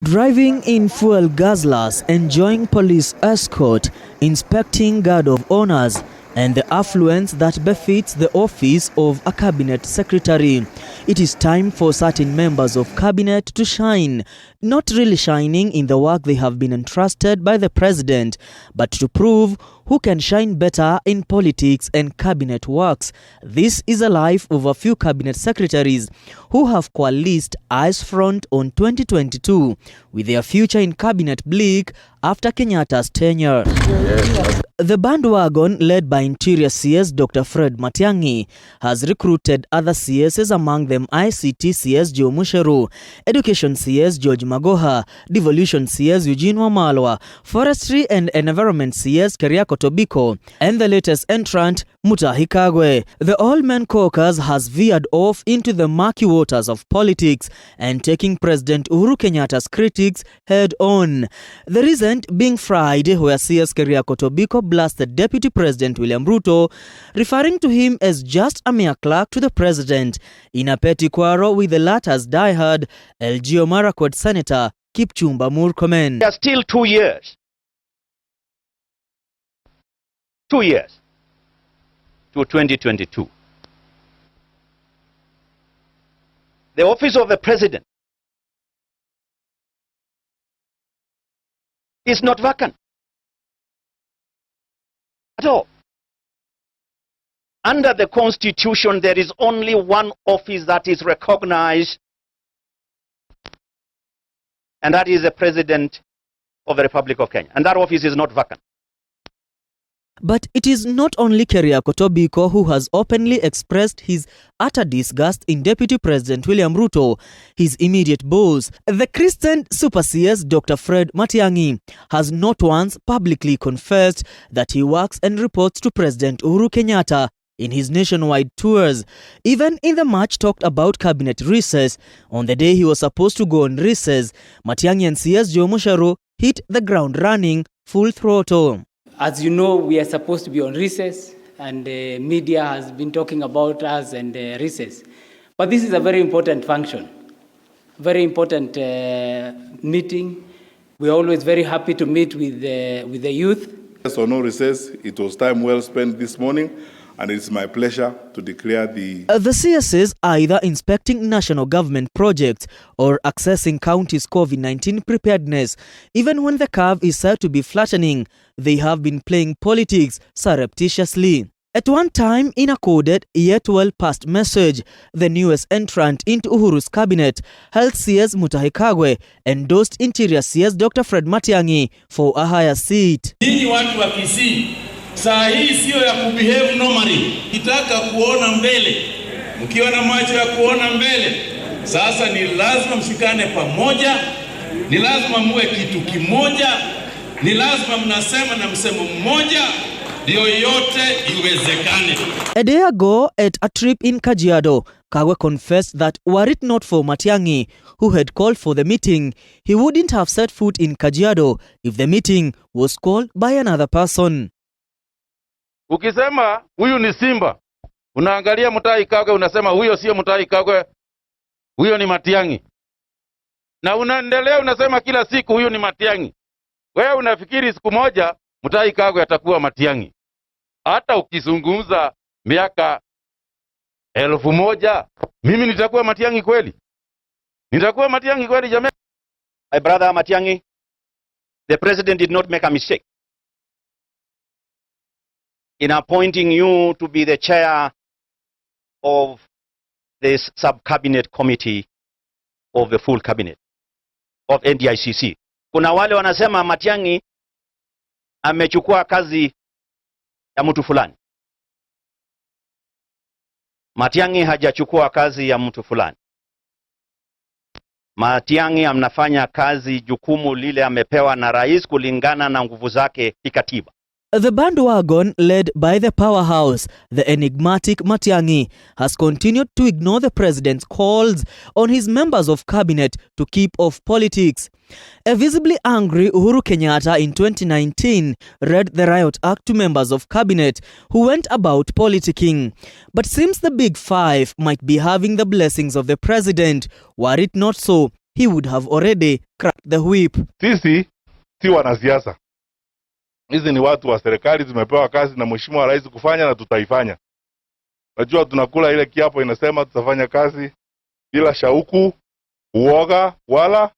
Driving in fuel guzzlers, enjoying police escort, inspecting guard of honors, and the affluence that befits the office of a cabinet secretary. It is time for certain members of cabinet to shine, not really shining in the work they have been entrusted by the president, but to prove who can shine better in politics and cabinet works. This is a life of a few cabinet secretaries who have coalesced eyes front on 2022 with their future in cabinet bleak after Kenyatta's tenure. The bandwagon, led by Interior CS Dr. Fred Matiang'i, has recruited other CSs, among them ICT CS Joe Musheru, Education CS George Magoha, Devolution CS Eugene Wamalwa, Forestry and Environment CS Keriako Tobiko, and the latest entrant Mutahi Kagwe. The all-men caucus has veered off into the murky waters of politics and taking President Uhuru Kenyatta's critics head-on. The recent being Friday, where CS Keriako Tobiko blasted Deputy President William Ruto, referring to him as just a mere clerk to the president, in a petty quarrel with the latter's diehard Elgeyo Marakwet Senator Kipchumba Murkomen. There are still 2 years. 2 years to 2022. The office of the president is not vacant at all. Under the Constitution, there is only one office that is recognized, and that is the President of the Republic of Kenya. And that office is not vacant. But it is not only Keriako Tobiko who has openly expressed his utter disgust in Deputy President William Ruto, his immediate boss. The Christian Super CS Dr. Fred Matiang'i has not once publicly confessed that he works and reports to President Uhuru Kenyatta in his nationwide tours. Even in the much talked about cabinet recess, on the day he was supposed to go on recess, Matiang'i and CS Joe Musheru hit the ground running full throttle. As you know, we are supposed to be on recess, and the media has been talking about us and recess. But this is a very important function, very important meeting. We are always very happy to meet with the youth. Yes or no recess, it was time well spent this morning, and it's my pleasure to declare the CSs either inspecting national government projects or accessing counties' COVID-19 preparedness. Even when the curve is said to be flattening, they have been playing politics surreptitiously. At one time, in a coded yet well-passed message, the newest entrant into Uhuru's cabinet, Health CS Mutahi Kagwe, endorsed Interior CS Dr. Fred Matiang'i for a higher seat. Ninyi watu wa Kisii, saa hii sio ya kubehave normally. Kitaka kuona mbele, mkiwa na macho ya kuona mbele, sasa ni lazima mshikane pamoja, ni lazima muwe kitu kimoja, ni lazima mnasema na msemo mmoja, ndio yote iwezekane. A day ago, at a trip in Kajiado, Kagwe confessed that were it not for Matiang'i, who had called for the meeting, he wouldn't have set foot in Kajiado if the meeting was called by another person. Ukisema huyu ni Simba, unaangalia Mutahi Kagwe unasema huyo sio Mutahi Kagwe, huyo ni Matiang'i. Na unaendelea unasema kila siku huyu ni Matiang'i. Wewe unafikiri siku moja Mutahi Kagwe atakuwa Matiang'i. Hata ukizungumza miaka 1000, mimi nitakuwa Matiang'i kweli? Nitakuwa Matiang'i kweli jamani? My brother Matiang'i, the president did not make a mistake in appointing you to be the chair of this sub-cabinet committee of the full cabinet of NDICC. Kuna wale wanasema Matiang'i amechukua kazi ya mtu fulani. Matiang'i hajachukua kazi ya mtu fulani. Matiang'i anafanya kazi jukumu lile amepewa na rais kulingana na nguvu zake kikatiba. The bandwagon, led by the powerhouse, the enigmatic Matiang'i, has continued to ignore the president's calls on his members of cabinet to keep off politics. A visibly angry Uhuru Kenyatta in 2019 read the riot act to members of cabinet who went about politicking. But seems the big five might be having the blessings of the president. Were it not so, he would have already cracked the whip. Sisi si wanasiasa. Hizi ni watu wa serikali, zimepewa kazi na Mheshimiwa Rais kufanya na tutaifanya. Najua tunakula ile kiapo inasema tutafanya kazi bila shauku, uoga wala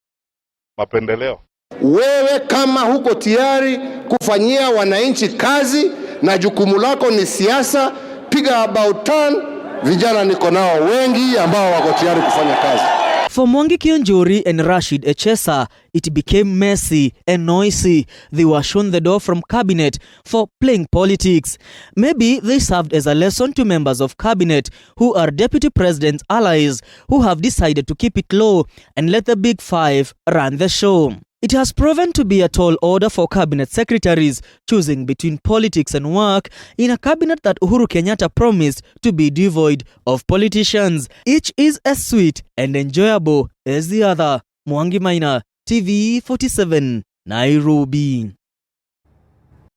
mapendeleo. Wewe kama huko tayari kufanyia wananchi kazi na jukumu lako ni siasa, piga about turn. Vijana niko nao wengi ambao wako tayari kufanya kazi. For Mwangi Kionjuri and Rashid Echesa, it became messy and noisy. They were shown the door from cabinet for playing politics. Maybe they served as a lesson to members of cabinet who are deputy president's allies who have decided to keep it low and let the big five run the show. It has proven to be a tall order for cabinet secretaries choosing between politics and work in a cabinet that Uhuru Kenyatta promised to be devoid of politicians. Each is as sweet and enjoyable as the other. Mwangi Maina, TV 47, Nairobi.